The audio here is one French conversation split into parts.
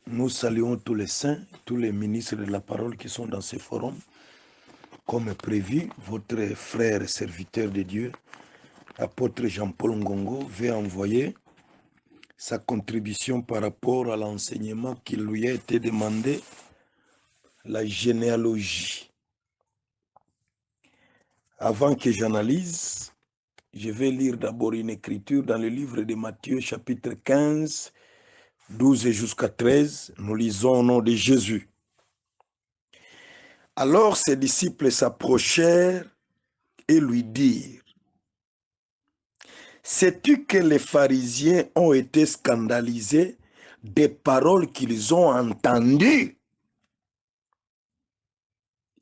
Nous saluons tous les saints, tous les ministres de la parole qui sont dans ce forum. Comme prévu, votre frère et serviteur de Dieu, apôtre Jean-Paul Ngongo, veut envoyer sa contribution par rapport à l'enseignement qui lui a été demandé, la généalogie. Avant que j'analyse, je vais lire d'abord une écriture dans le livre de Matthieu, chapitre 15, 12 jusqu'à 13. Nous lisons au nom de Jésus. Alors ses disciples s'approchèrent et lui dirent: sais-tu que les pharisiens ont été scandalisés des paroles qu'ils ont entendues?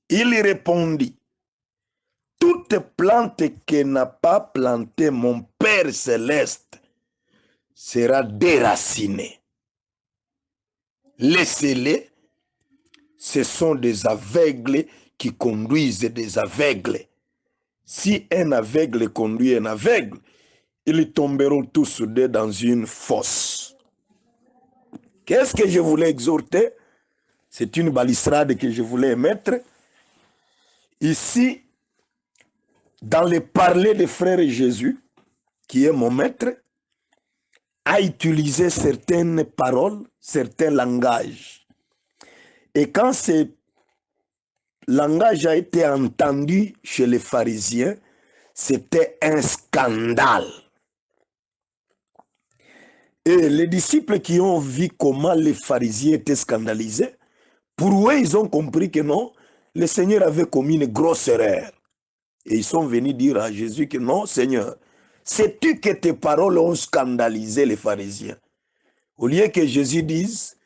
Il répondit: toute plante que n'a pas planté mon Père céleste sera déracinée. Laissez-les, ce sont des aveugles qui conduisent des aveugles. Si un aveugle conduit un aveugle, ils tomberont tous deux dans une fosse. Qu'est-ce que je voulais exhorter? C'est une balustrade que je voulais émettre. Ici, dans le parler des frères Jésus, qui est mon maître, a utilisé certaines paroles, certains langages. Et quand ce langage a été entendu chez les pharisiens, c'était un scandale. Et les disciples qui ont vu comment les pharisiens étaient scandalisés, pour eux, ils ont compris que non, le Seigneur avait commis une grosse erreur. Et ils sont venus dire à Jésus que non, Seigneur, sais-tu que tes paroles ont scandalisé les pharisiens? Au lieu que Jésus dise,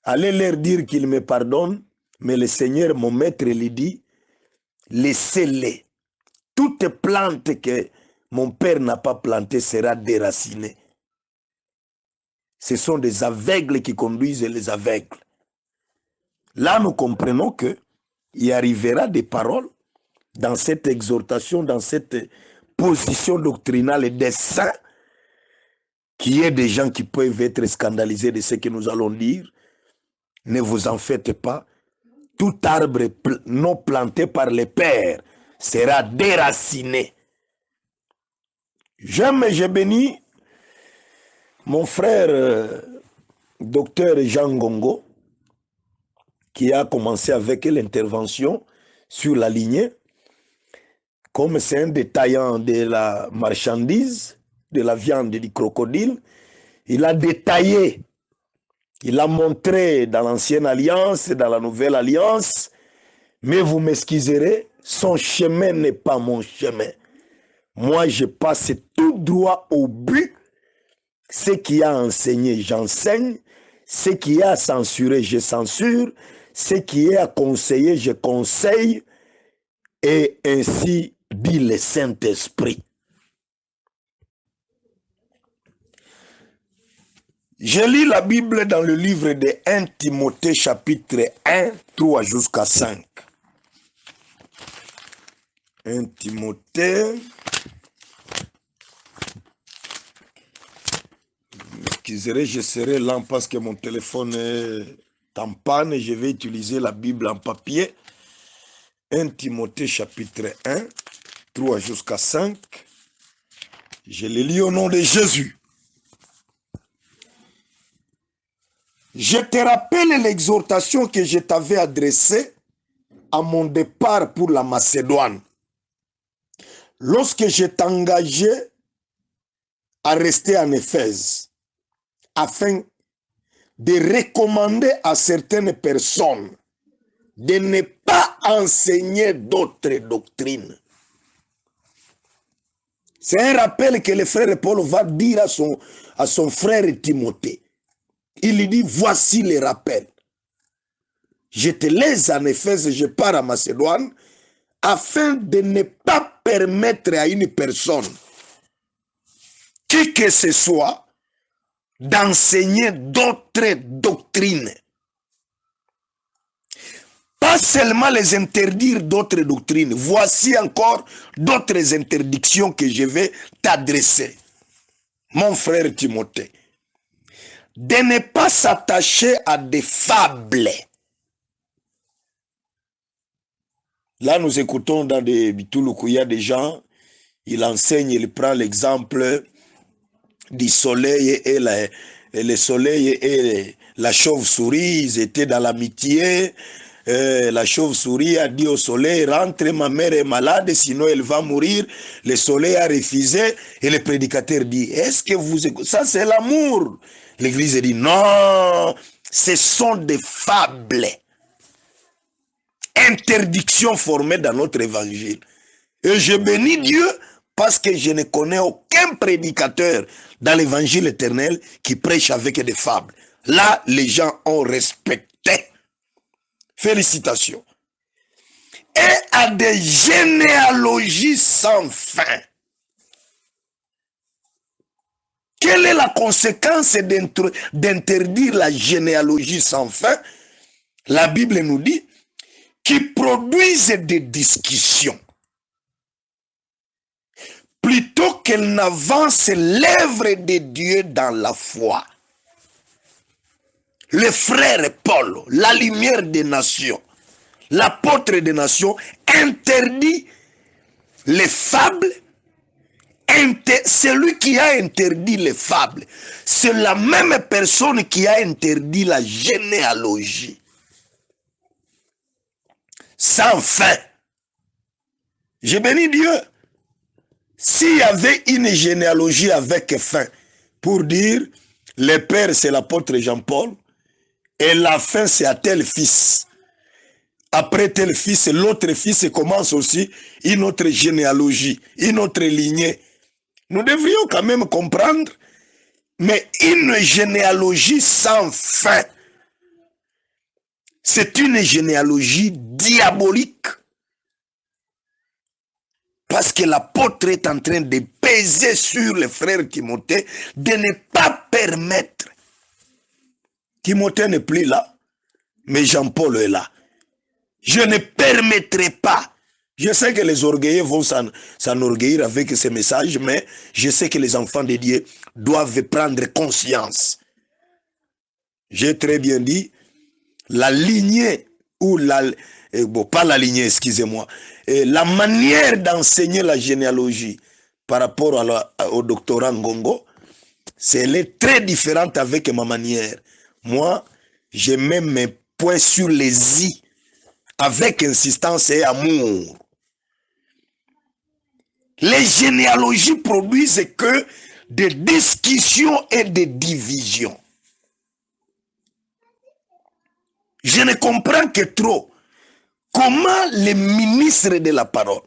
allez leur dire qu'ils me pardonnent, mais le Seigneur, mon maître, lui dit, laissez-les. Toute plante que mon Père n'a pas plantée sera déracinée. Ce sont des aveugles qui conduisent les aveugles. Là, nous comprenons qu'il y arrivera des paroles dans cette exhortation, dans cette position doctrinale des saints, qui est des gens qui peuvent être scandalisés de ce que nous allons dire. Ne vous en faites pas. Tout arbre non planté par les pères sera déraciné. J'aime et je bénis mon frère docteur Jean Ngongo, qui a commencé avec l'intervention sur la lignée. Comme c'est un détaillant de la marchandise, de la viande du crocodile, il a détaillé, il a montré dans l'ancienne alliance, dans la nouvelle alliance, mais vous m'excuserez, son chemin n'est pas mon chemin. Moi, je passe tout droit au but. Ce qui a enseigné, j'enseigne. Ce qui est à censurer, je censure. Ce qui est à conseiller, je conseille. Et ainsi dit le Saint-Esprit. Je lis la Bible dans le livre de 1 Timothée chapitre 1, 3 jusqu'à 5. 1 Timothée. Excusez, je serai lent parce que mon téléphone est en panne et je vais utiliser la Bible en papier. 1 Timothée chapitre 1, 3 jusqu'à 5. Je le lis au nom de Jésus. Je te rappelle l'exhortation que je t'avais adressée à mon départ pour la Macédoine. Lorsque je t'engageais à rester en Éphèse, afin de recommander à certaines personnes de ne pas enseigner d'autres doctrines. C'est un rappel que le frère Paul va dire à son frère Timothée. Il lui dit, voici les rappels. Je te laisse en Éphèse, je pars à Macédoine, afin de ne pas permettre à une personne, qui que ce soit, d'enseigner d'autres doctrines. Pas seulement les interdire d'autres doctrines. Voici encore d'autres interdictions que je vais t'adresser. Mon frère Timothée. de ne pas s'attacher à des fables. Là, nous écoutons dans des Bitouloukou, il y a des gens, il enseigne, il prend l'exemple du soleil et le soleil et la chauve-souris, ils étaient dans l'amitié. La chauve-souris a dit au soleil, rentre, ma mère est malade, sinon elle va mourir. Le soleil a refusé et le prédicateur dit, est-ce que vous écoutez? Ça c'est l'amour. L'église dit, non, ce sont des fables. Interdictions formées dans notre évangile. Et je bénis Dieu parce que je ne connais aucun prédicateur dans l'évangile éternel qui prêche avec des fables. Là, les gens ont respecté. Félicitations. Et à des généalogies sans fin. Quelle est la conséquence d'interdire la généalogie sans fin? La Bible nous dit qui produisent des discussions plutôt qu'elle n'avance l'œuvre de Dieu dans la foi. Le frère Paul, la lumière des nations, l'apôtre des nations, interdit les fables. Celui qui a interdit les fables, c'est la même personne qui a interdit la généalogie. Sans fin. Je bénis Dieu. S'il y avait une généalogie avec fin, pour dire, le père c'est l'apôtre Jean-Paul, et la fin c'est à tel fils. Après tel fils, l'autre fils commence aussi une autre généalogie, une autre lignée. Nous devrions quand même comprendre, mais une généalogie sans fin, c'est une généalogie diabolique. Parce que l'apôtre est en train de peser sur le frère Timothée, de ne pas permettre. Timothée n'est plus là, mais Jean-Paul est là. Je ne permettrai pas. Je sais que les orgueilleux vont s'enorgueillir avec ces messages, mais je sais que les enfants de Dieu doivent prendre conscience. J'ai très bien dit, la lignée, ou pas la lignée, excusez-moi, la manière d'enseigner la généalogie par rapport au doctorat Ngongo, elle est très différente avec ma manière. Moi, je mets mes points sur les i, avec insistance et amour. Les généalogies produisent que des discussions et des divisions. Je ne comprends que trop comment les ministres de la parole,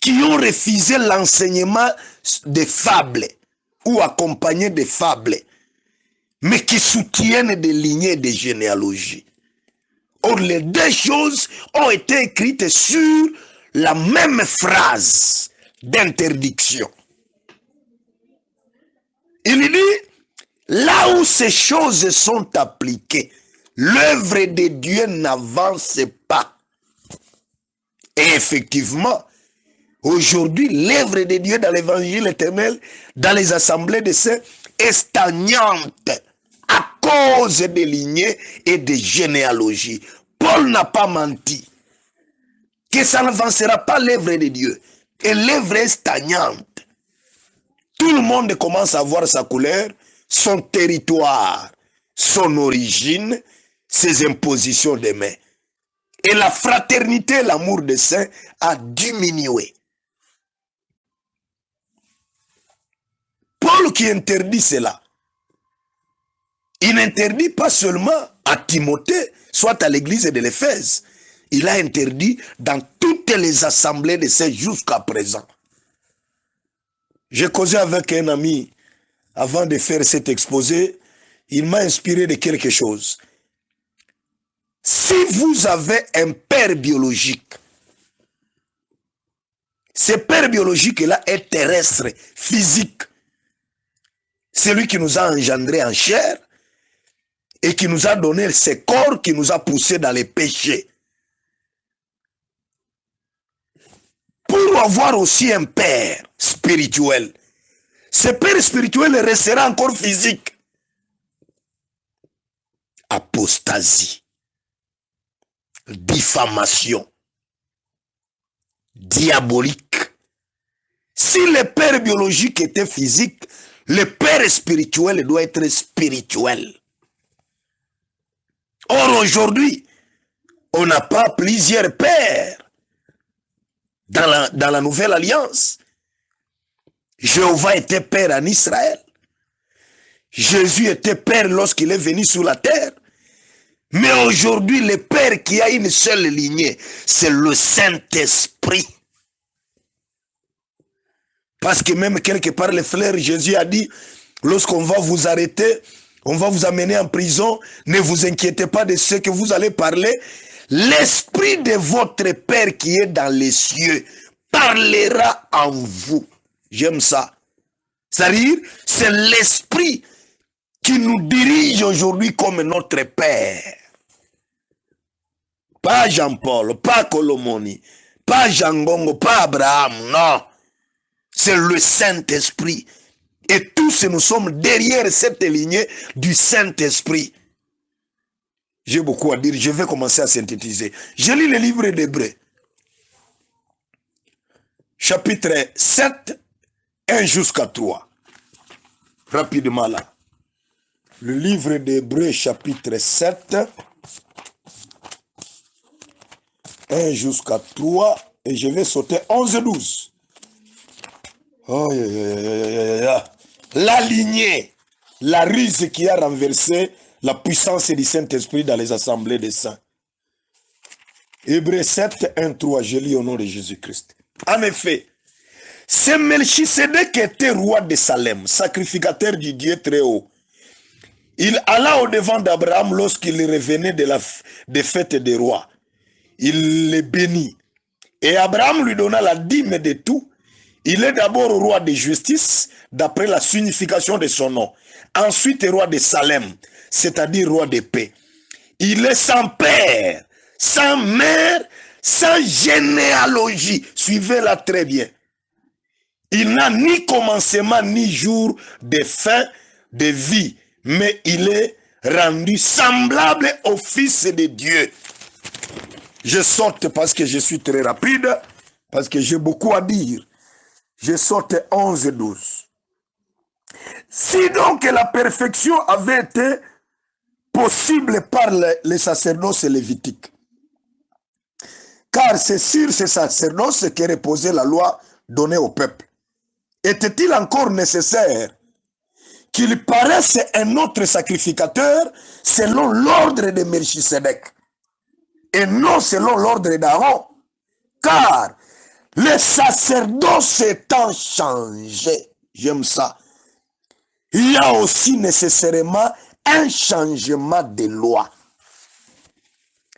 qui ont refusé l'enseignement des fables, ou accompagné des fables, mais qui soutiennent des lignées de généalogie. Or, les deux choses ont été écrites sur la même phrase d'interdiction. Il dit, là où ces choses sont appliquées, l'œuvre de Dieu n'avance pas. Et effectivement, aujourd'hui, l'œuvre de Dieu dans l'évangile éternel, dans les assemblées de saints, est stagnante à cause des lignées et des généalogies. Paul n'a pas menti que ça n'avancera pas l'œuvre de Dieu. Et l'œuvre est stagnante. Tout le monde commence à voir sa couleur, son territoire, son origine, ses impositions de main. Et la fraternité et l'amour des saints a diminué. Paul qui interdit cela, il n'interdit pas seulement à Timothée, soit à l'église de l'Éphèse. Il a interdit dans toutes les assemblées de saints jusqu'à présent. J'ai causé avec un ami avant de faire cet exposé. Il m'a inspiré de quelque chose. Si vous avez un père biologique, ce père biologique-là est terrestre, physique. C'est lui qui nous a engendrés en chair et qui nous a donné ce corps qui nous a poussés dans les péchés. Pour avoir aussi un père spirituel, ce père spirituel restera encore physique. apostasie, diffamation, diabolique. Si le père biologique était physique, le père spirituel doit être spirituel. Or, aujourd'hui, on n'a pas plusieurs pères dans la nouvelle alliance. Jéhovah était père en Israël. Jésus était père lorsqu'il est venu sur la terre. Mais aujourd'hui, le père qui a une seule lignée, c'est le Saint-Esprit. Parce que même quelque part, le frère Jésus a dit, lorsqu'on va vous arrêter, on va vous amener en prison, ne vous inquiétez pas de ce que vous allez parler. L'esprit de votre Père qui est dans les cieux parlera en vous. J'aime ça. C'est-à-dire, c'est l'esprit qui nous dirige aujourd'hui comme notre Père. Pas Jean-Paul, pas Colomoni, pas Jean-Gongo, pas Abraham, non. C'est le Saint-Esprit. Et tous nous sommes derrière cette lignée du Saint-Esprit. J'ai beaucoup à dire, je vais commencer à synthétiser. Je lis le livre d'Hébreux. Chapitre 7, 1 jusqu'à 3. Rapidement là. Le livre d'Hébreux, chapitre 7, 1 jusqu'à 3. Et je vais sauter 11 et 12. Oh, la lignée, la ruse qui a renversé la puissance du Saint-Esprit dans les assemblées des saints. Hébreux 7, 1, 3, je lis au nom de Jésus-Christ. En effet, c'est Melchisedec qui était roi de Salem, sacrificateur du Dieu très haut. Il alla au-devant d'Abraham lorsqu'il revenait des fêtes des rois. Il les bénit. Et Abraham lui donna la dîme de tout. Il est d'abord roi de justice, d'après la signification de son nom. Ensuite, roi de Salem, c'est-à-dire roi de paix. Il est sans père, sans mère, sans généalogie. Suivez-la très bien. Il n'a ni commencement, ni jour de fin de vie, mais il est rendu semblable au Fils de Dieu. Je saute parce que je suis très rapide, parce que j'ai beaucoup à dire. Je saute 11 et 12. Si donc la perfection avait été possible par les sacerdoces lévitiques, car c'est sur ces sacerdoces que reposait la loi donnée au peuple, était-il encore nécessaire qu'il paraisse un autre sacrificateur selon l'ordre de Melchisedec et non selon l'ordre d'Aaron? Car le sacerdoce étant changé, j'aime ça, il y a aussi nécessairement un changement de loi.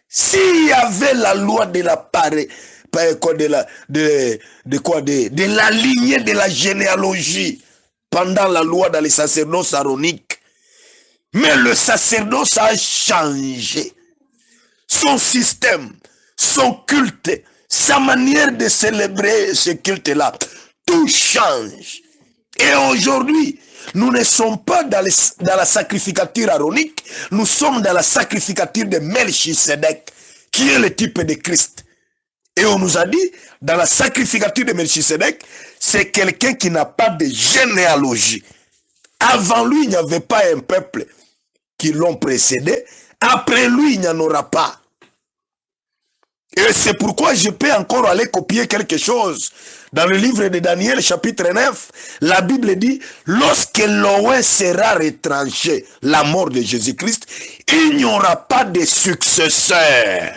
S'il y avait la loi de la la lignée de la généalogie pendant la loi dans les sacerdoces aaroniques, mais le sacerdoce a changé son système, son culte, sa manière de célébrer ce culte-là, tout change. Et aujourd'hui, nous ne sommes pas dans la sacrificature aaronique, nous sommes dans la sacrificature de Melchisedec, qui est le type de Christ. Et on nous a dit, dans la sacrificature de Melchisedec, c'est quelqu'un qui n'a pas de généalogie. Avant lui, il n'y avait pas un peuple qui l'ont précédé. Après lui, il n'y en aura pas. Et c'est pourquoi je peux encore aller copier quelque chose. Dans le livre de Daniel, chapitre 9, la Bible dit, lorsque l'Oint sera retranché, la mort de Jésus-Christ, il n'y aura pas de successeur.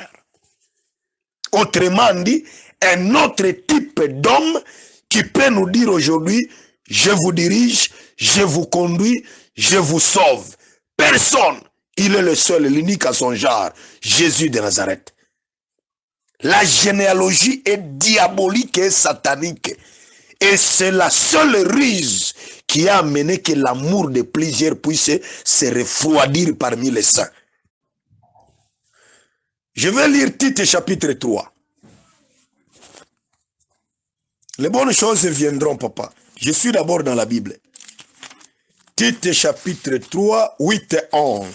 Autrement dit, un autre type d'homme qui peut nous dire aujourd'hui, je vous dirige, je vous conduis, je vous sauve. Personne. Il est le seul, l'unique à son genre, Jésus de Nazareth. La généalogie est diabolique et satanique. Et c'est la seule ruse qui a amené que l'amour de plusieurs puisse se refroidir parmi les saints. Je vais lire Tite chapitre 3. Les bonnes choses viendront, papa. Je suis d'abord dans la Bible. Tite chapitre 3, 8 et 11.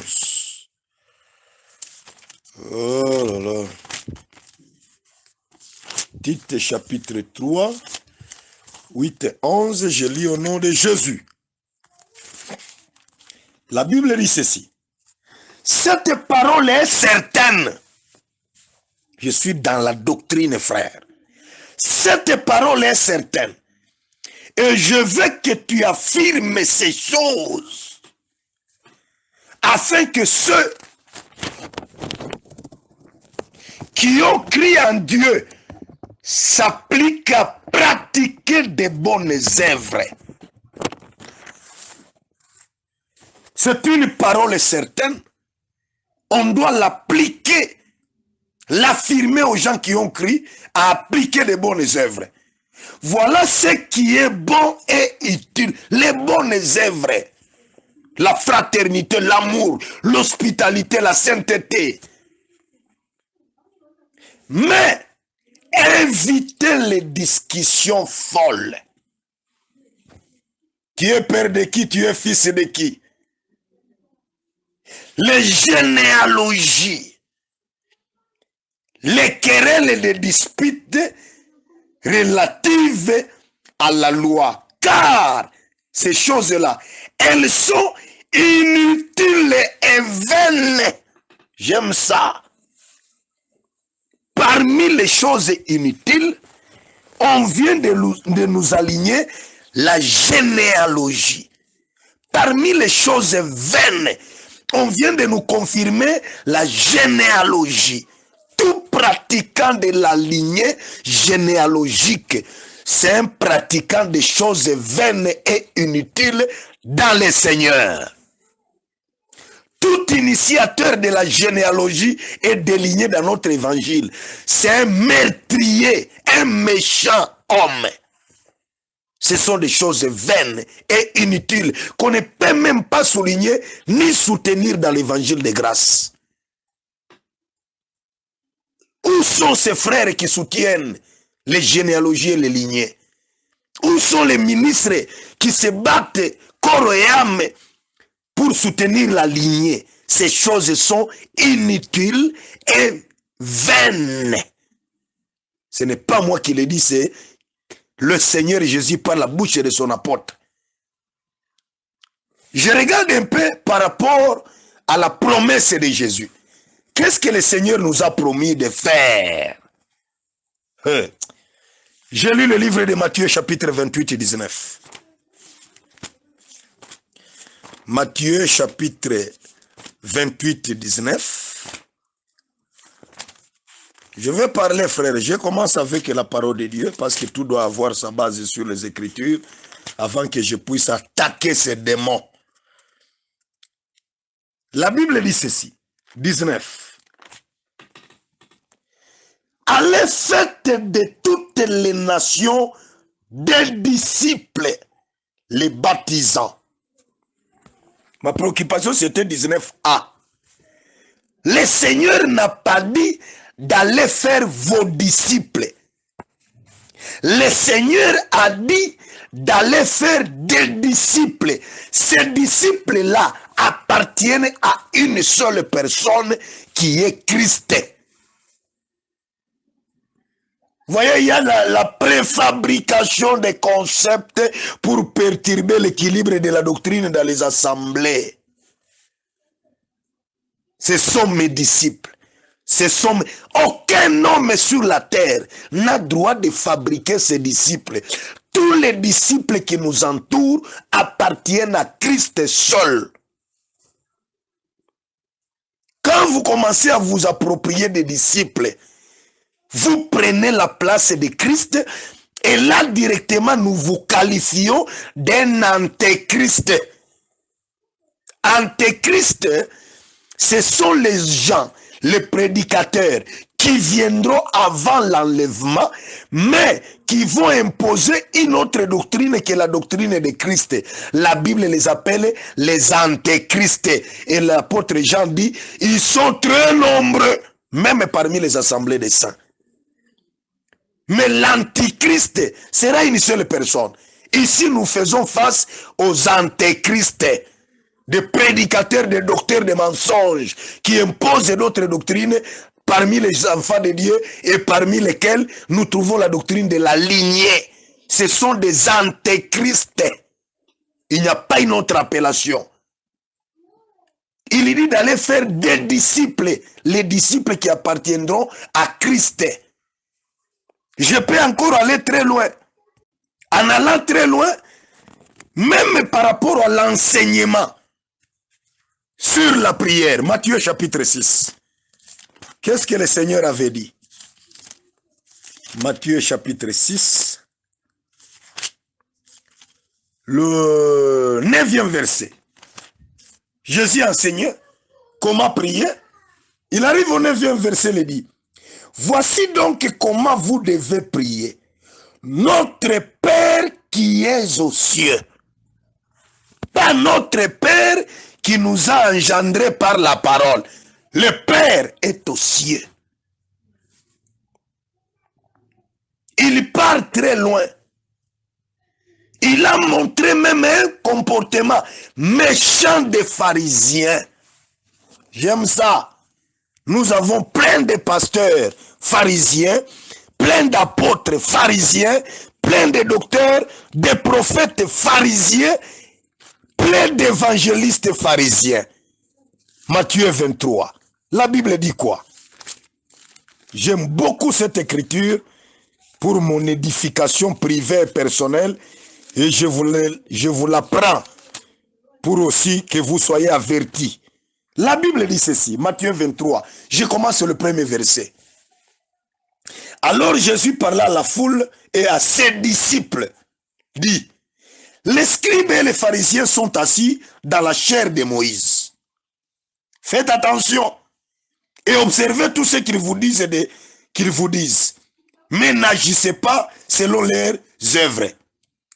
Oh là là. Tite chapitre 3, 8 et 11, je lis au nom de Jésus. La Bible dit ceci. Cette parole est certaine. Je suis dans la doctrine, frère. Cette parole est certaine. Et je veux que tu affirmes ces choses. Afin que ceux qui ont crié en Dieu s'appliquent à pratiquer de bonnes œuvres. C'est une parole certaine. On doit l'appliquer, l'affirmer aux gens qui ont crié à appliquer de bonnes œuvres. Voilà ce qui est bon et utile. Les bonnes œuvres. La fraternité, l'amour, l'hospitalité, la sainteté. Mais évitez les discussions folles. Tu es père de qui? Tu es fils de qui? Les généalogies, les querelles et les disputes relatives à la loi. Car ces choses-là, elles sont inutiles et vaines. J'aime ça. Parmi les choses inutiles, on vient de nous aligner la généalogie. Parmi les choses vaines, on vient de nous confirmer la généalogie. Tout pratiquant de la lignée généalogique, c'est un pratiquant des choses vaines et inutiles dans le Seigneur. Tout initiateur de la généalogie est déligné dans notre évangile. C'est un meurtrier, un méchant homme. Ce sont des choses vaines et inutiles qu'on ne peut même pas souligner ni soutenir dans l'évangile de grâce. Où sont ces frères qui soutiennent les généalogies et les lignées? Où sont les ministres qui se battent corps et âme pour soutenir la lignée? Ces choses sont inutiles et vaines. Ce n'est pas moi qui le dis, c'est le Seigneur Jésus par la bouche de son apôtre. Je regarde un peu par rapport à la promesse de Jésus. Qu'est-ce que le Seigneur nous a promis de faire? J'ai lu le livre de Matthieu chapitre 28 et 19. Matthieu chapitre 28 et 19. Je vais parler, frère. Je commence avec la parole de Dieu parce que tout doit avoir sa base sur les Écritures avant que je puisse attaquer ces démons. La Bible dit ceci, 19. Allez, faites de toutes les nations des disciples, les baptisants. Ma préoccupation, c'était 19a. Le Seigneur n'a pas dit d'aller faire vos disciples. Le Seigneur a dit d'aller faire des disciples. Ces disciples-là appartiennent à une seule personne qui est Christ. Vous voyez, il y a la préfabrication des concepts pour perturber l'équilibre de la doctrine dans les assemblées. Ce sont mes disciples. Aucun homme sur la terre n'a droit de fabriquer ses disciples. Tous les disciples qui nous entourent appartiennent à Christ seul. Quand vous commencez à vous approprier des disciples, vous prenez la place de Christ et là directement nous vous qualifions d'un antéchrist. Antéchrist, ce sont les gens, les prédicateurs qui viendront avant l'enlèvement, mais qui vont imposer une autre doctrine que la doctrine de Christ. La Bible les appelle les antéchrists. Et l'apôtre Jean dit, ils sont très nombreux, même parmi les assemblées des saints. Mais l'antichrist sera une seule personne. Ici, nous faisons face aux antéchrists. des prédicateurs, des docteurs de mensonges qui imposent d'autres doctrines parmi les enfants de Dieu et parmi lesquels nous trouvons la doctrine de la lignée. Ce sont des antéchristes. Il n'y a pas une autre appellation. Il dit d'aller faire des disciples, les disciples qui appartiendront à Christ. Je peux encore aller très loin. En allant très loin, même par rapport à l'enseignement sur la prière, Matthieu chapitre 6. Qu'est-ce que le Seigneur avait dit? Matthieu chapitre 6, le 9e verset. Jésus enseignait comment prier. Il arrive au 9e verset, il dit, voici donc comment vous devez prier. Notre Père qui est aux cieux. Pas notre Père qui nous a engendrés par la parole. Le Père est aux cieux. Il part très loin. Il a montré même un comportement méchant des pharisiens. J'aime ça. Nous avons plein de pasteurs pharisiens, plein d'apôtres pharisiens, plein de docteurs, de prophètes pharisiens, plein d'évangélistes pharisiens. Matthieu 23. La Bible dit quoi? J'aime beaucoup cette écriture pour mon édification privée et personnelle et je vous l'apprends pour aussi que vous soyez avertis. La Bible dit ceci, Matthieu 23. Je commence le premier verset. Alors Jésus parla à la foule et à ses disciples, dit, les scribes et les pharisiens sont assis dans la chair de Moïse. Faites attention et observez tout ce qu'ils vous disent, mais n'agissez pas selon leurs œuvres,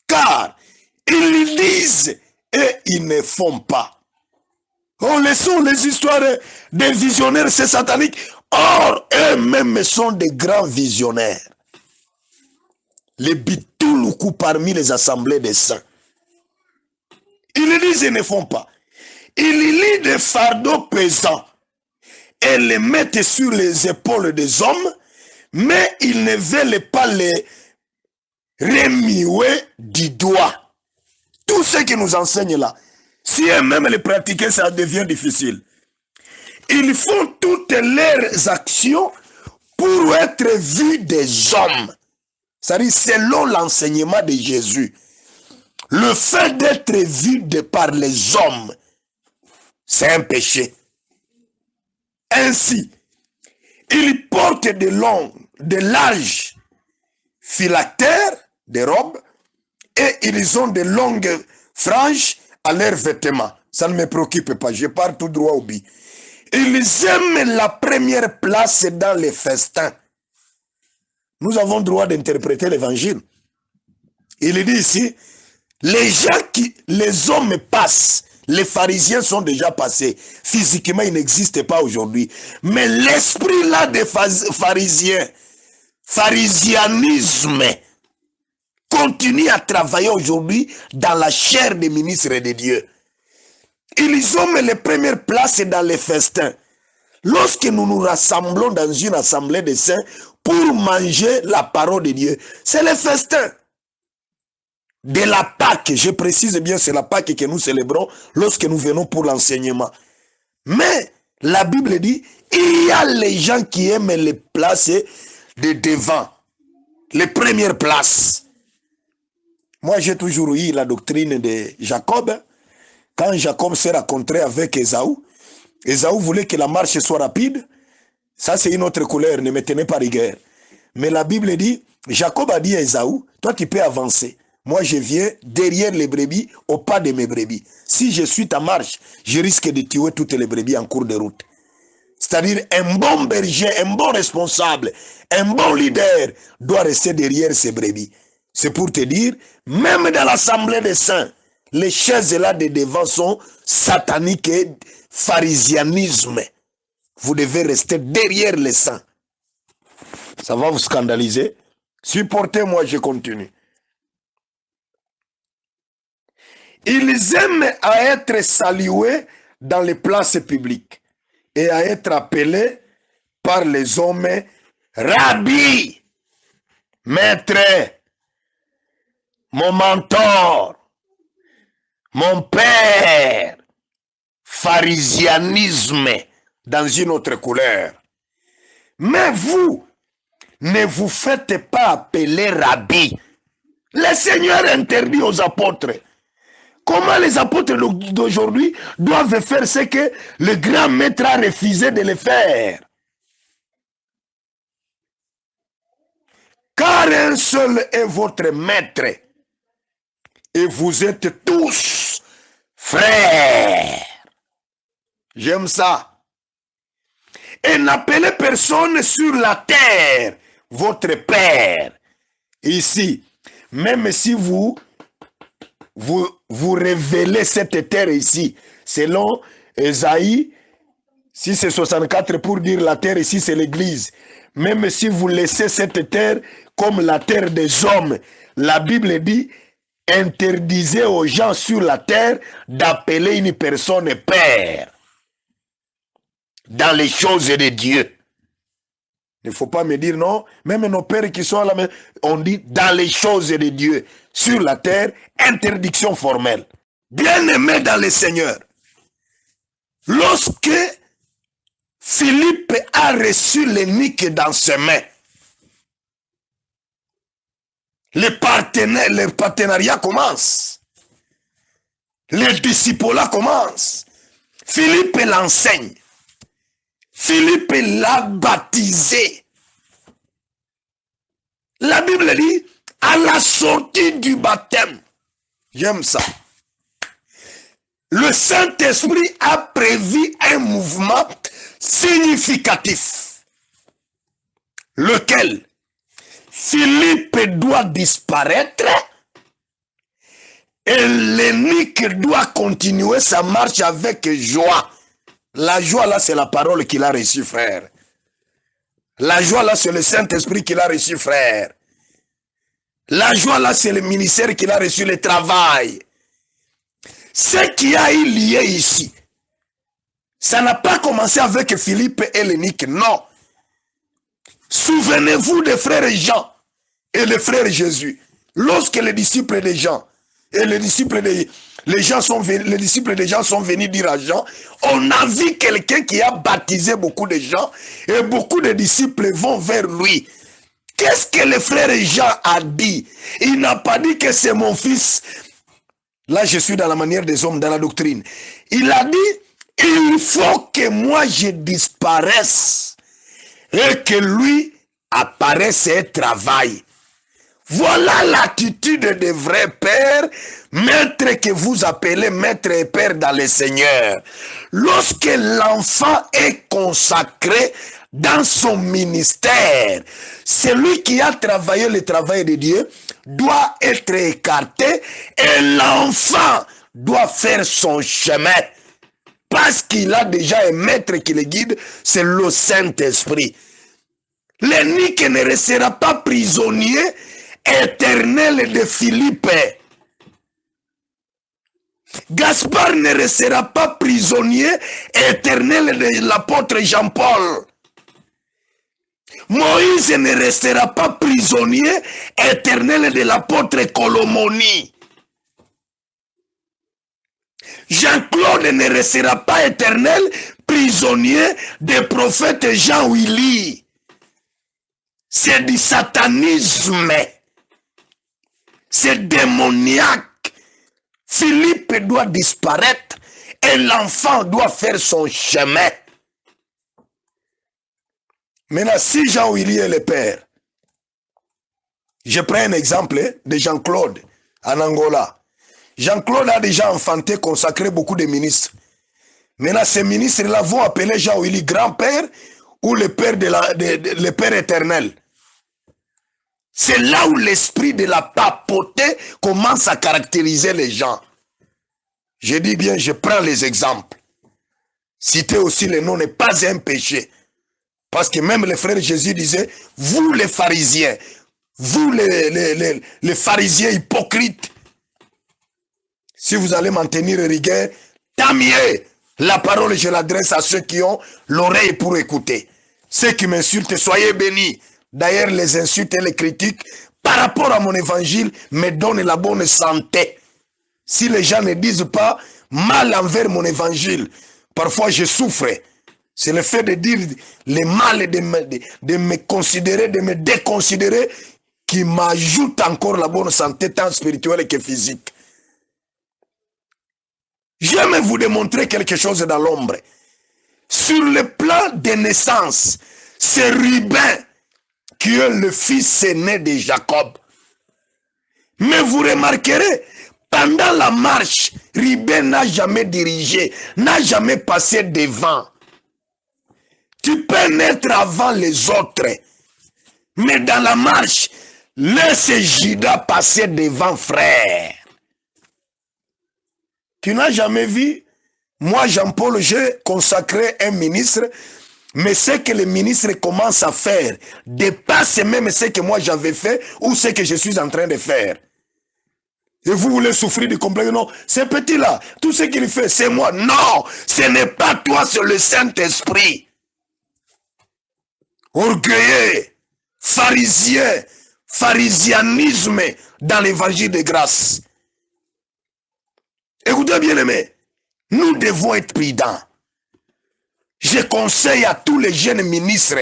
car ils disent et ils ne font pas. Oh, laissons les histoires des visionnaires, c'est satanique. Or, eux-mêmes sont des grands visionnaires. Les bitoulukou parmi les assemblées des saints. Ils disent et ne font pas. Ils lient des fardeaux pesants et les mettent sur les épaules des hommes, mais ils ne veulent pas les remuer du doigt. Tout ce qui nous enseigne là, si eux-mêmes les pratiquer, ça devient difficile. Ils font toutes leurs actions pour être vus des hommes. C'est-à-dire selon l'enseignement de Jésus. Le fait d'être vu par les hommes, c'est un péché. Ainsi, ils portent de larges phylactères, des robes, et ils ont de longues franges à leurs vêtements. Ça ne me préoccupe pas, je pars tout droit au but. Ils aiment la première place dans les festins. Nous avons droit d'interpréter l'évangile. Il dit ici, les hommes passent. Les pharisiens sont déjà passés. Physiquement, ils n'existent pas aujourd'hui. Mais l'esprit là des pharisiens, pharisianisme, continue à travailler aujourd'hui dans la chair des ministres de Dieu. Ils ont les premières places dans les festins. Lorsque nous nous rassemblons dans une assemblée de saints pour manger la parole de Dieu, c'est le festin. De la Pâque, je précise bien, c'est la Pâque que nous célébrons lorsque nous venons pour l'enseignement. Mais la Bible dit, il y a les gens qui aiment les places de devant, les premières places. Moi, j'ai toujours eu la doctrine de Jacob. Quand Jacob s'est rencontré avec Ésaü, Ésaü voulait que la marche soit rapide. Ça, c'est une autre couleur, ne me tenez pas rigueur. Mais la Bible dit, Jacob a dit à Ésaü, toi tu peux avancer. Moi, je viens derrière les brebis, au pas de mes brebis. Si je suis ta marche, je risque de tuer toutes les brebis en cours de route. C'est-à-dire, un bon berger, un bon responsable, un bon leader doit rester derrière ses brebis. C'est pour te dire, même dans l'assemblée des saints, les chaises là de devant sont sataniques et pharisianisme. Vous devez rester derrière les saints. Ça va vous scandaliser? Supportez-moi, je continue. Ils aiment à être salués dans les places publiques et à être appelés par les hommes Rabbi, maître, mon mentor, mon père, pharisianisme dans une autre couleur. Mais vous, ne vous faites pas appeler Rabbi. Le Seigneur interdit aux apôtres. Comment les apôtres d'aujourd'hui doivent faire ce que le grand maître a refusé de le faire? Car un seul est votre maître, et vous êtes tous frères. J'aime ça. Et n'appelez personne sur la terre votre père. Ici, même si vous révélez cette terre ici, selon Ésaïe, si c'est 64 pour dire la terre, ici c'est l'église. Même si vous laissez cette terre comme la terre des hommes, la Bible dit, interdisez aux gens sur la terre d'appeler une personne père dans les choses de Dieu. Il ne faut pas me dire non, même nos pères qui sont à la maison, on dit dans les choses de Dieu. Sur la terre, interdiction formelle. Bien-aimé dans le Seigneur, lorsque Philippe a reçu l'énigme dans ses mains, le partenariat commence. Le disciple commence. Philippe l'enseigne. Philippe l'a baptisé. La Bible dit, à la sortie du baptême, j'aime ça, le Saint-Esprit a prévu un mouvement significatif, lequel Philippe doit disparaître et l'énigme doit continuer sa marche avec joie. La joie là, c'est la parole qu'il a reçue, frère. La joie là, c'est le Saint-Esprit qu'il a reçu, frère. La joie là, c'est le ministère qu'il a reçu, le travail. Ce qui a eu lié ici, ça n'a pas commencé avec Philippe et l'énigme, non. Souvenez-vous des frères Jean et les frères Jésus. Lorsque les disciples de Jean et les disciples de Jean sont venus dire à Jean, on a vu quelqu'un qui a baptisé beaucoup de gens et beaucoup de disciples vont vers lui. Qu'est-ce que le frère Jean a dit? Il n'a pas dit que c'est mon fils. Là, je suis dans la manière des hommes, dans la doctrine. Il a dit, il faut que moi je disparaisse et que lui apparaisse et travaille. Voilà l'attitude des vrais pères, maîtres que vous appelez maître et père dans le Seigneur. Lorsque l'enfant est consacré dans son ministère, celui qui a travaillé le travail de Dieu doit être écarté et l'enfant doit faire son chemin. Parce qu'il a déjà un maître qui le guide, c'est le Saint-Esprit. L'énigme ne restera pas prisonnier éternel de Philippe. Gaspard ne restera pas prisonnier éternel de l'apôtre Jean-Paul. Moïse ne restera pas prisonnier éternel de l'apôtre Colomoni. Jean-Claude ne restera pas éternel prisonnier des prophètes Jean-Willy. C'est du satanisme. C'est démoniaque. Philippe doit disparaître et l'enfant doit faire son chemin. Maintenant, si Jean-Willy est le père, je prends un exemple de Jean-Claude en Angola. Jean-Claude a déjà enfanté, consacré beaucoup de ministres. Maintenant, ces ministres-là vont appeler Jean-Willy grand-père ou le père, le père éternel. C'est là où l'esprit de la papauté commence à caractériser les gens. Je dis bien, je prends les exemples. Citer aussi les noms n'est pas un péché. Parce que même les frères Jésus disaient, vous les pharisiens, vous les pharisiens hypocrites, Si vous allez m'en tenir rigueur, tant mieux. La parole, je l'adresse à ceux qui ont l'oreille pour écouter. Ceux qui m'insultent, soyez bénis. D'ailleurs, les insultes et les critiques, par rapport à mon évangile, me donnent la bonne santé. Si les gens ne disent pas mal envers mon évangile, parfois je souffre. C'est le fait de dire les mal et de me considérer, de me déconsidérer, qui m'ajoute encore la bonne santé, tant spirituelle que physique. J'aime vous démontrer quelque chose dans l'ombre. Sur le plan de naissance, c'est Ruben qui est le fils aîné de Jacob. Mais vous remarquerez, pendant la marche, Ruben n'a jamais dirigé, n'a jamais passé devant. Tu peux naître avant les autres, mais dans la marche, laisse Judas passer devant frère. Tu n'as jamais vu, moi Jean-Paul, j'ai consacré un ministre, mais ce que le ministre commence à faire dépasse même ce que moi j'avais fait ou ce que je suis en train de faire. Et vous voulez souffrir du complexe? Non, ce petit-là, tout ce qu'il fait, c'est moi. Non, ce n'est pas toi, c'est le Saint-Esprit. Orgueilleux, pharisien, pharisianisme dans l'évangile de grâce. Écoutez bien aimé, nous devons être prudents. Je conseille à tous les jeunes ministres,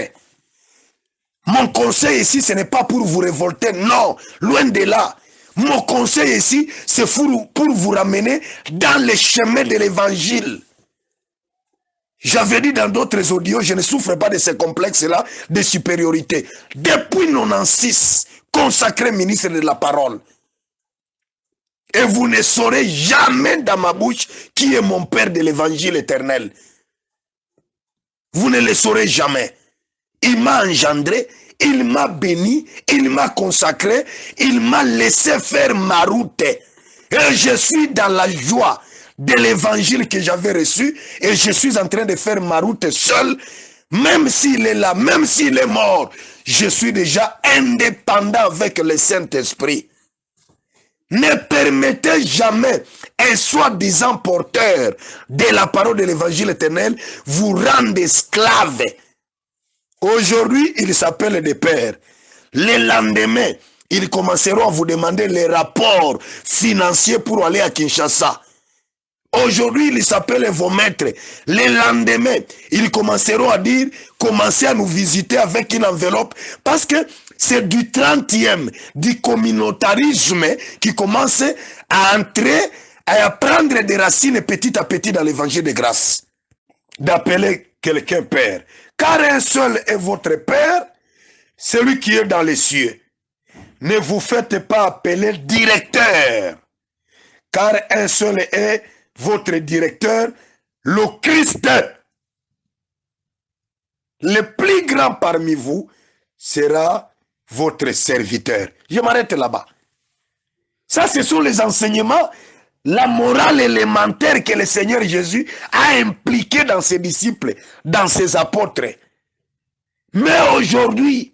mon conseil ici, ce n'est pas pour vous révolter, non, loin de là. Mon conseil ici, c'est pour vous ramener dans les chemins de l'évangile. J'avais dit dans d'autres audios, je ne souffre pas de ce complexe-là de supériorité. Depuis 96, consacré ministre de la parole. Et vous ne saurez jamais dans ma bouche qui est mon Père de l'évangile éternel. Vous ne le saurez jamais. Il m'a engendré, il m'a béni, il m'a consacré, il m'a laissé faire ma route. Et je suis dans la joie de l'évangile que j'avais reçu et je suis en train de faire ma route seul. Même s'il est là, même s'il est mort, je suis déjà indépendant avec le Saint-Esprit. Ne permettez jamais un soi-disant porteur de la parole de l'évangile éternel vous rendre esclave. Aujourd'hui, ils s'appellent des pères. Le lendemain, ils commenceront à vous demander les rapports financiers pour aller à Kinshasa. Aujourd'hui, ils s'appellent vos maîtres. Le lendemain, ils commenceront à dire, commencez à nous visiter avec une enveloppe, parce que c'est du 30e, du communautarisme qui commence à entrer, à prendre des racines petit à petit dans l'évangile de grâce. D'appeler quelqu'un père. Car un seul est votre père, celui qui est dans les cieux. Ne vous faites pas appeler directeur, car un seul est votre directeur, le Christ. Le plus grand parmi vous sera votre serviteur. Je m'arrête là-bas. Ça, ce sont les enseignements, la morale élémentaire que le Seigneur Jésus a impliqué dans ses disciples, dans ses apôtres. Mais aujourd'hui,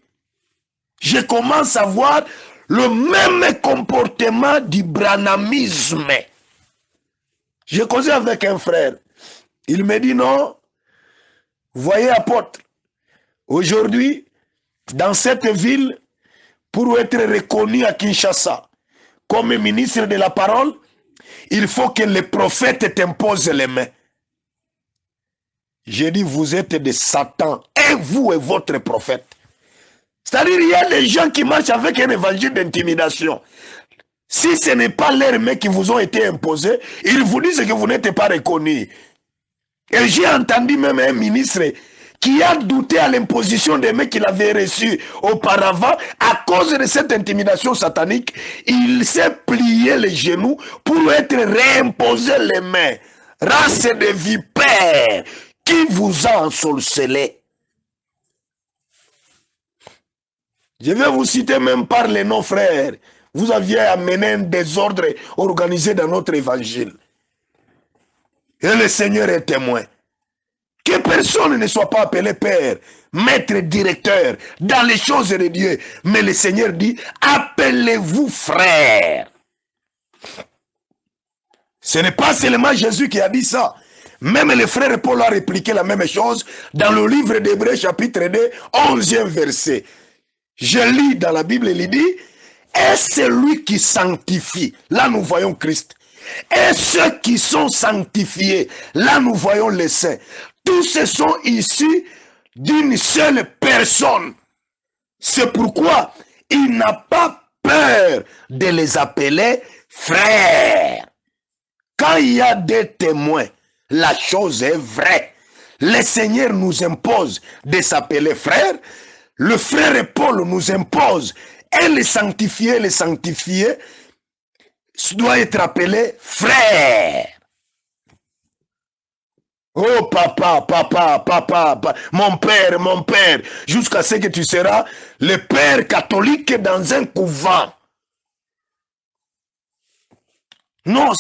je commence à voir le même comportement du branhamisme. Je causais avec un frère. Il me dit non, voyez apôtre, aujourd'hui, dans cette ville, pour être reconnu à Kinshasa comme ministre de la parole, il faut que les prophètes t'imposent les mains. J'ai dit, vous êtes des Satan, et vous et votre prophète. C'est-à-dire, il y a des gens qui marchent avec un évangile d'intimidation. Si ce n'est pas leurs mains qui vous ont été imposées, ils vous disent que vous n'êtes pas reconnus. Et j'ai entendu même un ministre qui a douté à l'imposition des mains qu'il avait reçues auparavant, à cause de cette intimidation satanique, il s'est plié les genoux pour être réimposé les mains. Race de vipères, qui vous a ensorcelé? Je vais vous citer même par les noms, frères. Vous aviez amené un désordre organisé dans notre évangile. Et le Seigneur est témoin. Que personne ne soit pas appelé père, maître, directeur, dans les choses de Dieu. Mais le Seigneur dit, appelez-vous frère. Ce n'est pas seulement Jésus qui a dit ça. Même le frère Paul a répliqué la même chose dans le livre d'Hébreux chapitre 2, 11e verset. Je lis dans la Bible, il dit, et celui qui sanctifie, là nous voyons Christ, et ceux qui sont sanctifiés, là nous voyons les saints. Tous ce sont issus d'une seule personne. C'est pourquoi il n'a pas peur de les appeler frères. Quand il y a des témoins, la chose est vraie. Le Seigneur nous impose de s'appeler frères. Le frère Paul nous impose, et les sanctifiés doit être appelé frère. Oh papa, mon père, jusqu'à ce que tu seras le père catholique dans un couvent. Non,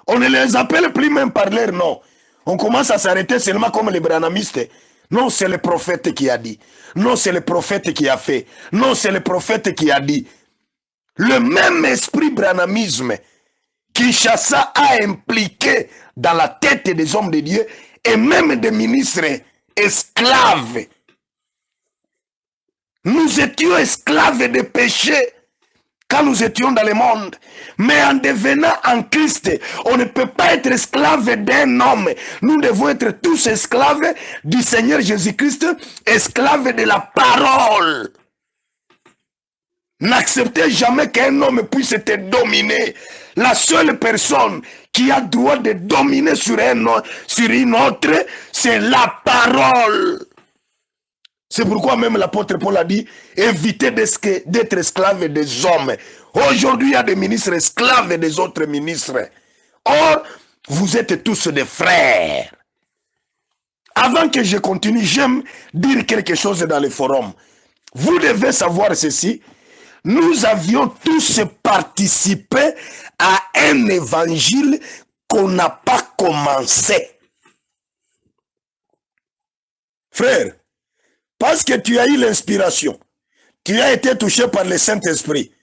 on ne les appelle plus même par leur nom. On commence à s'arrêter seulement comme les branamistes. Non, c'est le prophète qui a dit. Non, c'est le prophète qui a fait. Non, c'est le prophète qui a dit. Le même esprit branamisme Kinshasa a impliqué dans la tête des hommes de Dieu et même des ministres esclaves. Nous étions esclaves de péché quand nous étions dans le monde. Mais en devenant en Christ, on ne peut pas être esclave d'un homme. Nous devons être tous esclaves du Seigneur Jésus-Christ, esclaves de la parole. N'acceptez jamais qu'un homme puisse te dominer. La seule personne qui a droit de dominer sur une autre, c'est la parole. C'est pourquoi même l'apôtre Paul a dit, évitez d'être esclave des hommes. Aujourd'hui, il y a des ministres esclaves des autres ministres. Or, vous êtes tous des frères. Avant que je continue, j'aime dire quelque chose dans le forum. Vous devez savoir ceci. Nous avions tous participé à un évangile qu'on n'a pas commencé. Frère, parce que tu as eu l'inspiration, tu as été touché par le Saint-Esprit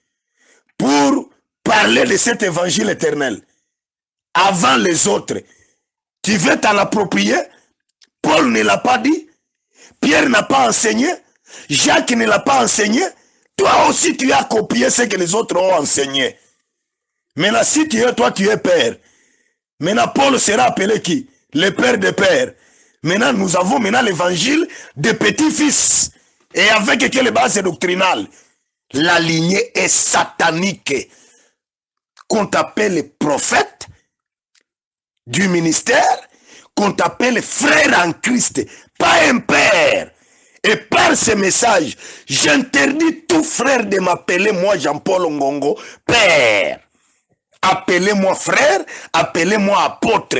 pour parler de cet évangile éternel avant les autres. Tu veux t'en approprier? Paul ne l'a pas dit, Pierre n'a pas enseigné, Jacques ne l'a pas enseigné. Toi aussi, tu as copié ce que les autres ont enseigné. Maintenant, si tu es père. Maintenant, Paul sera appelé qui? Le père des pères. Maintenant, nous avons l'évangile des petits-fils. Et avec quelle base doctrinale? La lignée est satanique. Qu'on t'appelle prophète du ministère, qu'on t'appelle frère en Christ, pas un père. Et par ce message, j'interdis tout frère de m'appeler moi Jean-Paul Ngongo père. Appelez-moi frère, appelez-moi apôtre.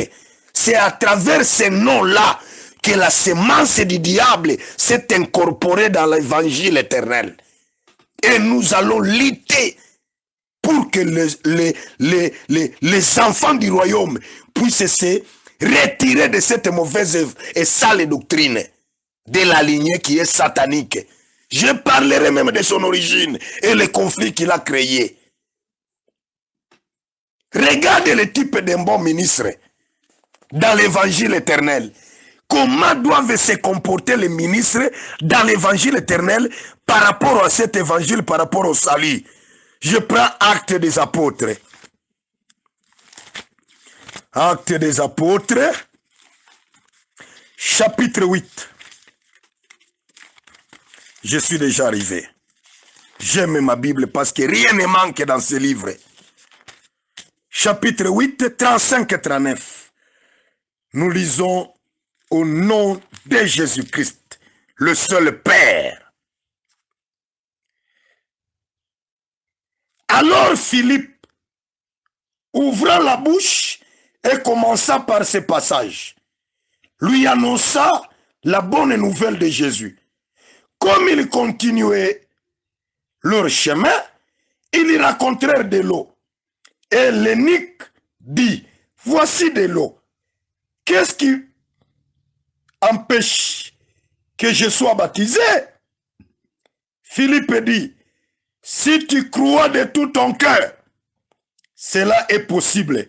C'est à travers ces noms-là que la semence du diable s'est incorporée dans l'évangile éternel. Et nous allons lutter pour que les enfants du royaume puissent se retirer de cette mauvaise et sale doctrine de la lignée qui est satanique. Je parlerai même de son origine et les conflits qu'il a créés. Regarde le type d'un bon ministre dans l'évangile éternel. Comment doivent se comporter les ministres dans l'évangile éternel par rapport à cet évangile, par rapport au salut? Je prends Actes des Apôtres. Actes des Apôtres, chapitre 8. Je suis déjà arrivé. J'aime ma Bible parce que rien ne manque dans ce livre. Chapitre 8, 35-39. Nous lisons au nom de Jésus-Christ, le seul Père. Alors Philippe ouvra la bouche et commença par ce passage. Lui annonça la bonne nouvelle de Jésus. Comme ils continuaient leur chemin, ils rencontrèrent de l'eau. Et l'eunuque dit, voici de l'eau. Qu'est-ce qui empêche que je sois baptisé? Philippe dit, si tu crois de tout ton cœur, cela est possible.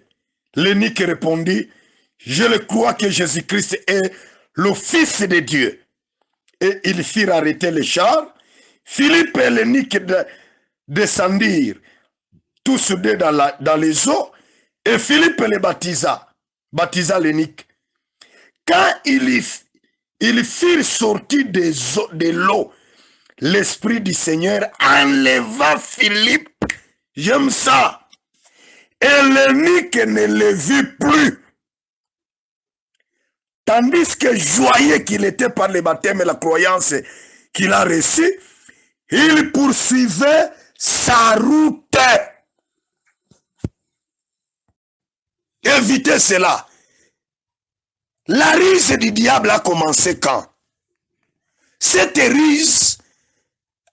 L'eunuque répondit, je le crois que Jésus-Christ est le Fils de Dieu. Et ils firent arrêter les chars. Philippe et l'eunuque descendirent tous deux dans les eaux, et Philippe les baptisa l'eunuque. Quand ils firent sortir de l'eau, l'Esprit du Seigneur enleva Philippe. J'aime ça. Et l'eunuque ne le vit plus. Tandis que joyeux qu'il était par le baptême et la croyance qu'il a reçue, il poursuivait sa route. Évitez cela. La ruse du diable a commencé quand? Cette ruse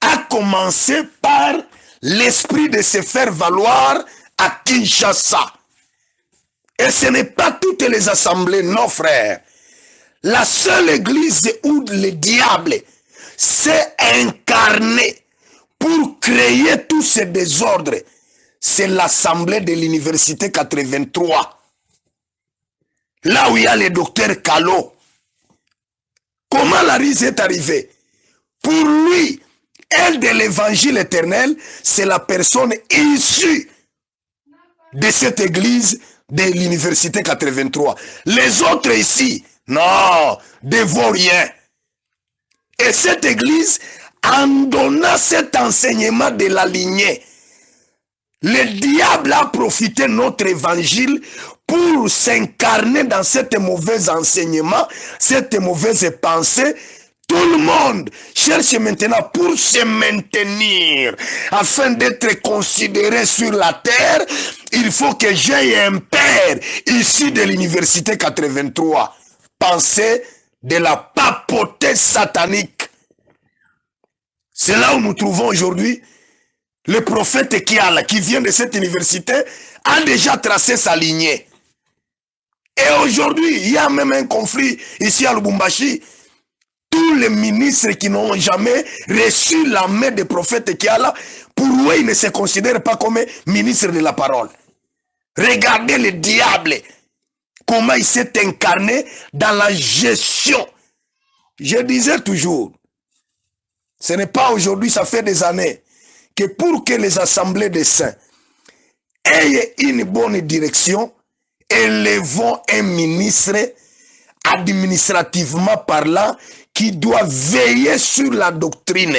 a commencé par l'esprit de se faire valoir à Kinshasa. Et ce n'est pas toutes les assemblées, non frères. La seule église où le diable s'est incarné pour créer tous ces désordres, c'est l'assemblée de l'université 83. Là où il y a le docteur Callot. Comment la ruse est arrivée? Pour lui, elle de l'évangile éternel, c'est la personne issue de cette église de l'université 83. Les autres ici, non, ne vaut rien. Et cette église, en donnant cet enseignement de la lignée, le diable a profité de notre évangile pour s'incarner dans cet mauvais enseignement, cette mauvaise pensée. Tout le monde cherche maintenant pour se maintenir, afin d'être considéré sur la terre. Il faut que j'aie un père issu de l'université 83. Pensée de la papauté satanique. C'est là où nous trouvons aujourd'hui le prophète qui vient de cette université, a déjà tracé sa lignée. Et aujourd'hui, il y a même un conflit ici à Lubumbashi. Tous les ministres qui n'ont jamais reçu la main des prophètes Kiala, pour eux, ils ne se considèrent pas comme ministres de la parole. Regardez le diable, comment il s'est incarné dans la gestion. Je disais toujours, ce n'est pas aujourd'hui, ça fait des années, que pour que les assemblées des saints aient une bonne direction, élevons un ministre administrativement parlant qui doit veiller sur la doctrine.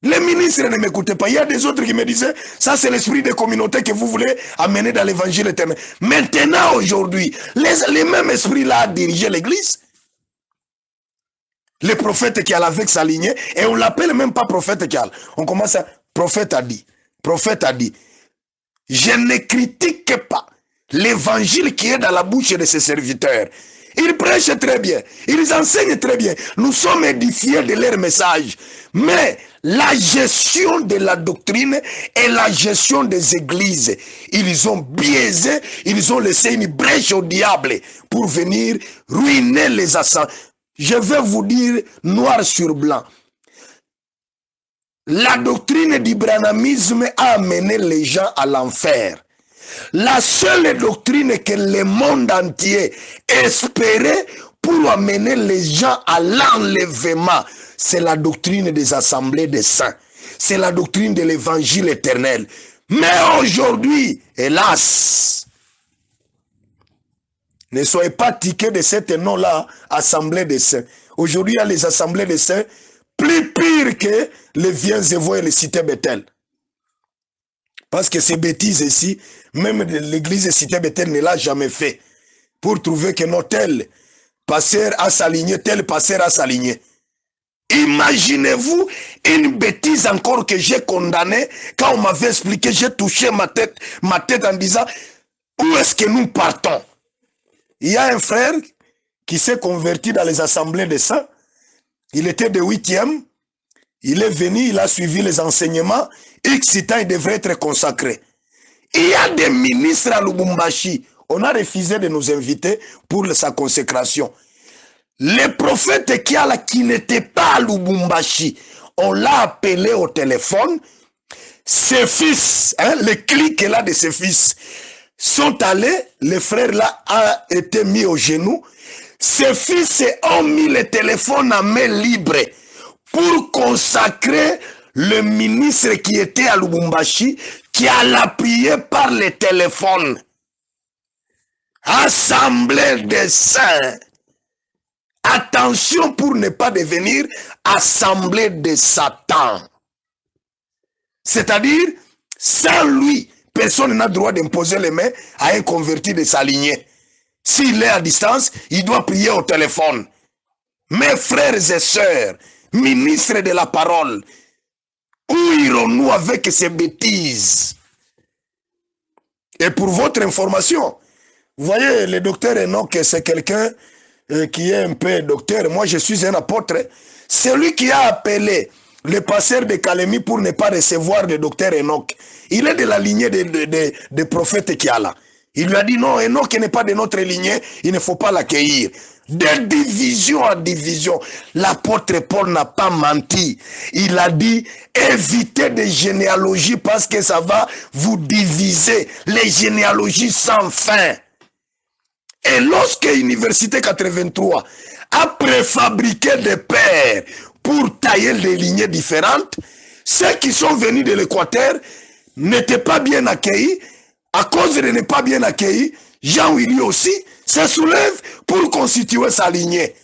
Les ministres ne m'écoutaient pas. Il y a des autres qui me disaient, ça c'est l'esprit des communautés que vous voulez amener dans l'évangile éternel. Maintenant, aujourd'hui, les mêmes esprits là a dirigé l'église. Le prophète qui a avec sa lignée, et on l'appelle même pas prophète qui a. On commence à, prophète a dit. Je ne critique pas l'évangile qui est dans la bouche de ses serviteurs. Ils prêchent très bien, ils enseignent très bien. Nous sommes édifiés de leur message. Mais la gestion de la doctrine et la gestion des églises, ils ont biaisé, ils ont laissé une brèche au diable pour venir ruiner les assemblées. Je vais vous dire noir sur blanc. La doctrine du branhamisme a amené les gens à l'enfer. La seule doctrine que le monde entier espérait pour amener les gens à l'enlèvement, c'est la doctrine des assemblées des saints. C'est la doctrine de l'évangile éternel. Mais aujourd'hui, hélas, ne soyez pas tiqués de cet nom-là, assemblée des saints. Aujourd'hui, il y a les assemblées des saints plus pires que les viens et voix et les cités Bethel. Parce que ces bêtises ici, même l'église de Cité Bethel ne l'a jamais fait. Pour trouver que non, tel pasteur a s'aligné, tel pasteur a s'aligné. Imaginez-vous une bêtise encore que j'ai condamnée quand on m'avait expliqué, j'ai touché ma tête en disant où est-ce que nous partons. Il y a un frère qui s'est converti dans les assemblées des saints. Il était de 8e. Il est venu, il a suivi les enseignements. X temps, il devrait être consacré. Il y a des ministres à Lubumbashi. On a refusé de nous inviter pour sa consécration. Le prophète qui n'était pas à Lubumbashi, on l'a appelé au téléphone. Ses fils, le clic là de ses fils, sont allés, les frères là a été mis au genou. Ses fils ont mis le téléphone à main libre pour consacrer le ministre qui était à Lubumbashi, qui a l'appuyé par le téléphone. Assemblée des saints. Attention pour ne pas devenir assemblée de Satan. C'est-à-dire, sans lui, personne n'a droit d'imposer les mains à un converti de s'aligner. S'il est à distance, il doit prier au téléphone. Mes frères et sœurs, ministres de la parole, où irons-nous avec ces bêtises? Et pour votre information, vous voyez, le docteur Enoch, c'est quelqu'un qui est un peu docteur. Moi, je suis un apôtre. C'est lui qui a appelé le pasteur de Kalemi pour ne pas recevoir le docteur Enoch. Il est de la lignée des prophètes qui a là. Il lui a dit non, Enoch n'est pas de notre lignée, il ne faut pas l'accueillir. De division en division, l'apôtre Paul n'a pas menti. Il a dit, évitez des généalogies parce que ça va vous diviser. Les généalogies sans fin. Et lorsque l'Université 83 a préfabriqué des pères pour tailler des lignées différentes, ceux qui sont venus de l'Équateur n'étaient pas bien accueillis. À cause de ne pas bien accueillis, Jean-Willy aussi se soulève pour constituer sa lignée.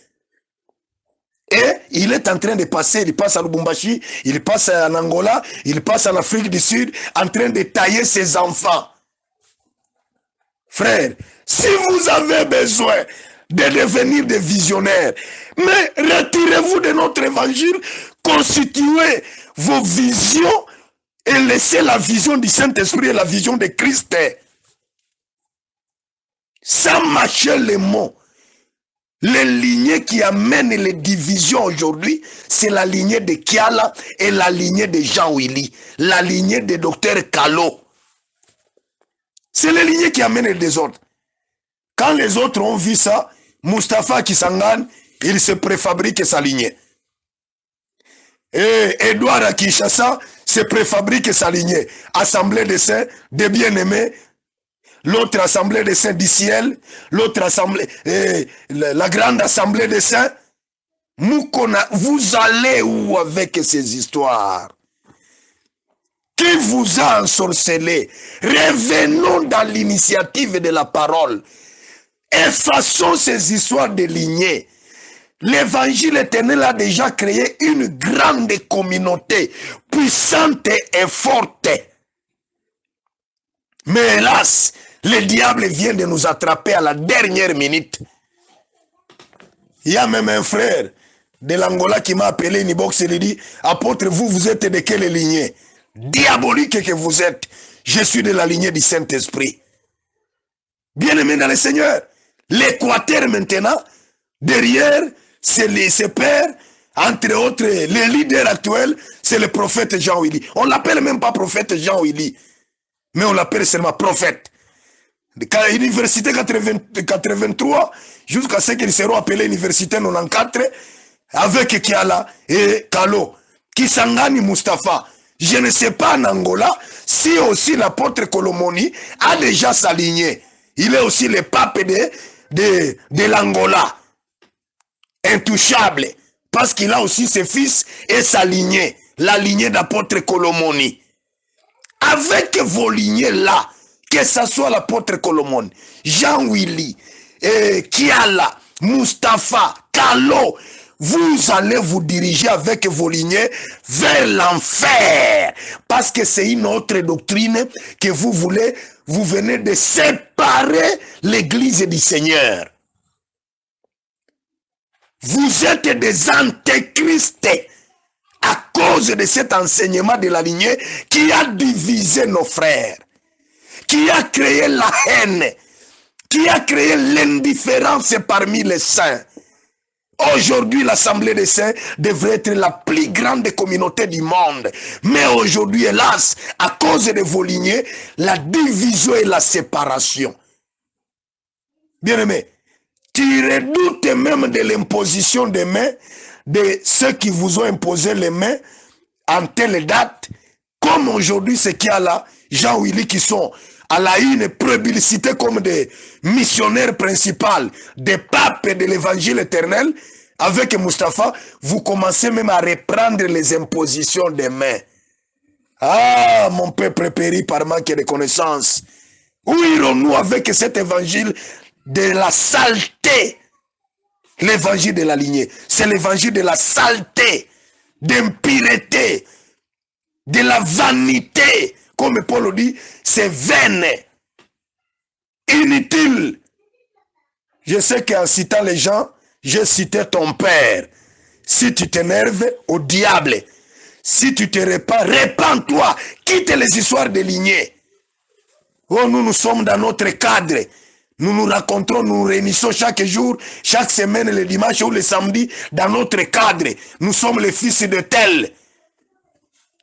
Et il est en train de passer, il passe à Lubumbashi, il passe en Angola, il passe en Afrique du Sud, en train de tailler ses enfants. Frères, si vous avez besoin de devenir des visionnaires, mais retirez-vous de notre évangile, constituez vos visions et laissez la vision du Saint-Esprit et la vision de Christ. Sans mâcher les mots, les lignées qui amènent les divisions aujourd'hui, c'est la lignée de Kiala et la lignée de Jean-Willy, la lignée de Dr Kalo. C'est les lignées qui amènent les désordres. Quand les autres ont vu ça, Mustapha Kisangane, il se préfabrique sa lignée. Et Edouard à Kinshasa se préfabrique sa lignée. Assemblée des saints, des bien-aimés, l'autre assemblée des saints du ciel, l'autre assemblée, la grande assemblée des saints. Moukona, vous allez où avec ces histoires? Qui vous a ensorcelé? Revenons dans l'initiative de la parole. Effaçons ces histoires de lignées. L'évangile éternel a déjà créé une grande communauté, puissante et forte. Mais hélas, le diable vient de nous attraper à la dernière minute. Il y a même un frère de l'Angola qui m'a appelé une box et il dit, apôtre, vous êtes de quelle lignée? Diabolique que vous êtes. Je suis de la lignée du Saint-Esprit. Bien-aimé dans le Seigneur, l'Équateur maintenant, derrière, c'est ses pères, entre autres, les leaders actuels, c'est le prophète Jean-Willy. On l'appelle même pas prophète Jean-Willy, mais on l'appelle seulement prophète. De l'université 83, jusqu'à ce qu'ils seront appelés université 94, avec Kiala et Kalo, Kisangani Mustapha. Je ne sais pas en Angola si aussi l'apôtre Kolomoni a déjà s'aligné. Il est aussi le pape de l'Angola. Intouchable. Parce qu'il a aussi ses fils et sa lignée. La lignée d'apôtre Kolomoni. Avec vos lignées là, que ce soit l'apôtre Kolomoni, Jean-Willy, Kiala, Mustapha, Kalo, vous allez vous diriger avec vos lignées vers l'enfer. Parce que c'est une autre doctrine que vous voulez, vous venez de séparer l'église du Seigneur. Vous êtes des antéchristes à cause de cet enseignement de la lignée qui a divisé nos frères, qui a créé la haine, qui a créé l'indifférence parmi les saints. Aujourd'hui, l'Assemblée des saints devrait être la plus grande communauté du monde. Mais aujourd'hui, hélas, à cause de vos lignées, la division et la séparation. Bien-aimés, tu redoutes même de l'imposition des mains de ceux qui vous ont imposé les mains en telle date, comme aujourd'hui ce qu'il y a là, Jean-Willy qui sont à la une publicité comme des missionnaires principaux, des papes de l'évangile éternel, avec Mustapha, vous commencez même à reprendre les impositions des mains. Ah, mon peuple périt par manque de connaissances. Où irons-nous avec cet évangile de la saleté? L'évangile de la lignée, c'est l'évangile de la saleté, d'impureté, de la vanité. Comme Paul dit, c'est vain, inutile. Je sais qu'en citant les gens, j'ai cité ton père. Si tu t'énerves, au diable. Si tu te répands, répands-toi. Quitte les histoires de lignée. Oh, nous sommes dans notre cadre. Nous nous rencontrons, nous nous réunissons chaque jour, chaque semaine, le dimanche ou le samedi, dans notre cadre. Nous sommes les fils de tel.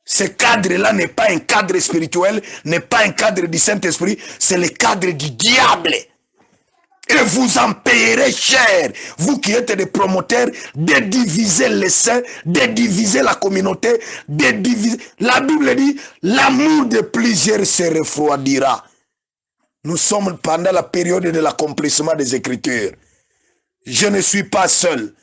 Ce cadre-là n'est pas un cadre spirituel, n'est pas un cadre du Saint-Esprit, c'est le cadre du diable. Et vous en payerez cher, vous qui êtes des promoteurs, de diviser les saints, de diviser la communauté, de diviser. La Bible dit, l'amour de plusieurs se refroidira. Nous sommes pendant la période de l'accomplissement des Écritures. Je ne suis pas seul.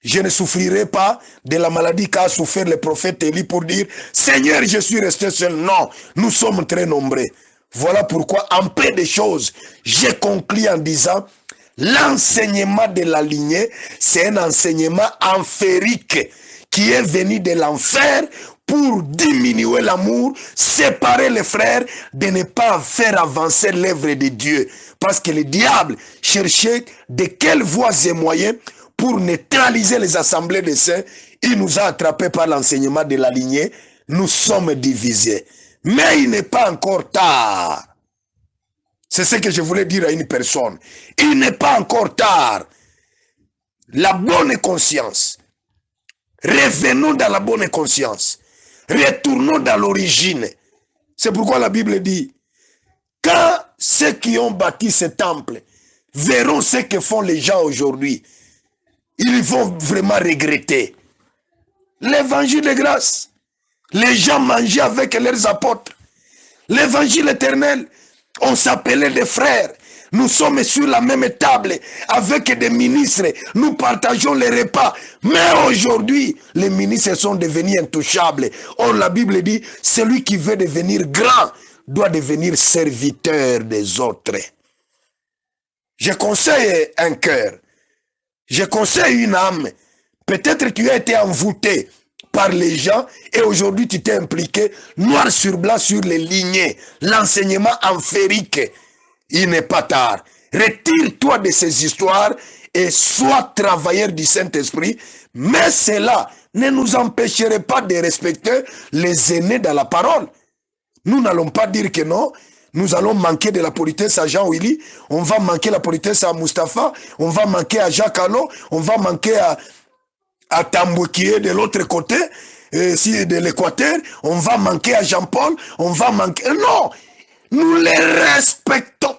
Je ne souffrirai pas de la maladie qu'a souffert le prophète Élie pour dire « Seigneur, je suis resté seul. » Non, nous sommes très nombreux. Voilà pourquoi, en paix des choses, j'ai conclu en disant « L'enseignement de la lignée, c'est un enseignement amphérique qui est venu de l'enfer pour diminuer l'amour, séparer les frères, de ne pas faire avancer l'œuvre de Dieu. Parce que le diable cherchait de quelles voies et moyens pour neutraliser les assemblées des saints. Il nous a attrapés par l'enseignement de la lignée. Nous sommes divisés. Mais il n'est pas encore tard. C'est ce que je voulais dire à une personne. Il n'est pas encore tard. La bonne conscience. Revenons dans la bonne conscience. Retournons dans l'origine. C'est pourquoi la Bible dit, quand ceux qui ont bâti ce temple verront ce que font les gens aujourd'hui, ils vont vraiment regretter. L'évangile de grâce, les gens mangeaient avec leurs apôtres. L'évangile éternel, on s'appelait des frères. Nous sommes sur la même table avec des ministres. Nous partageons les repas. Mais aujourd'hui, les ministres sont devenus intouchables. Or, la Bible dit, celui qui veut devenir grand doit devenir serviteur des autres. Je conseille un cœur. Je conseille une âme. Peut-être tu as été envoûté par les gens et aujourd'hui tu t'es impliqué noir sur blanc sur les lignées. L'enseignement amphérique. Il n'est pas tard. Retire-toi de ces histoires et sois travailleur du Saint-Esprit. Mais cela ne nous empêcherait pas de respecter les aînés dans la parole. Nous n'allons pas dire que non. Nous allons manquer de la politesse à Jean-Willy. On va manquer la politesse à Mustapha. On va manquer à Jacques Allo. On va manquer à Tambou qui est de l'autre côté, de l'Équateur. On va manquer à Jean-Paul. On va manquer... Non! Nous les respectons.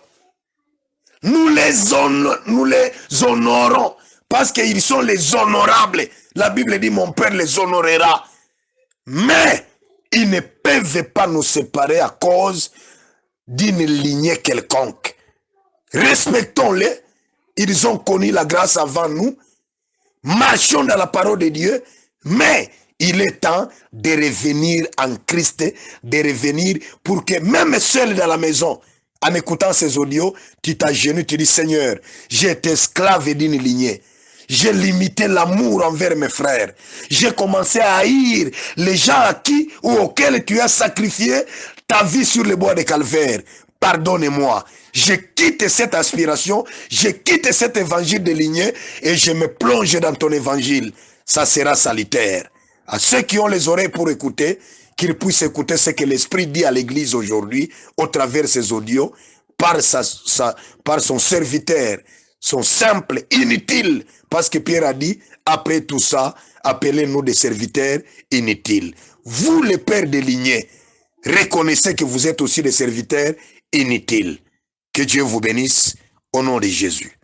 Nous les honorons. Parce qu'ils sont les honorables. La Bible dit, mon Père les honorera. Mais, ils ne peuvent pas nous séparer à cause d'une lignée quelconque. Respectons-les. Ils ont connu la grâce avant nous. Marchons dans la parole de Dieu. Mais, il est temps de revenir en Christ, de revenir pour que même seul dans la maison, en écoutant ces audios, tu t'agenouilles, tu dis Seigneur, j'ai été esclave d'une lignée. J'ai limité l'amour envers mes frères. J'ai commencé à haïr les gens à qui ou auxquels tu as sacrifié ta vie sur le bois de Calvaire. Pardonne-moi. Je quitte cette aspiration, je quitte cet évangile de lignée et je me plonge dans ton évangile. Ça sera salutaire. À ceux qui ont les oreilles pour écouter, qu'ils puissent écouter ce que l'Esprit dit à l'Église aujourd'hui, au travers de ses audios, par son serviteur, son simple, inutile, parce que Pierre a dit, après tout ça, appelez-nous des serviteurs inutiles. Vous, les pères de lignée, reconnaissez que vous êtes aussi des serviteurs inutiles. Que Dieu vous bénisse, au nom de Jésus.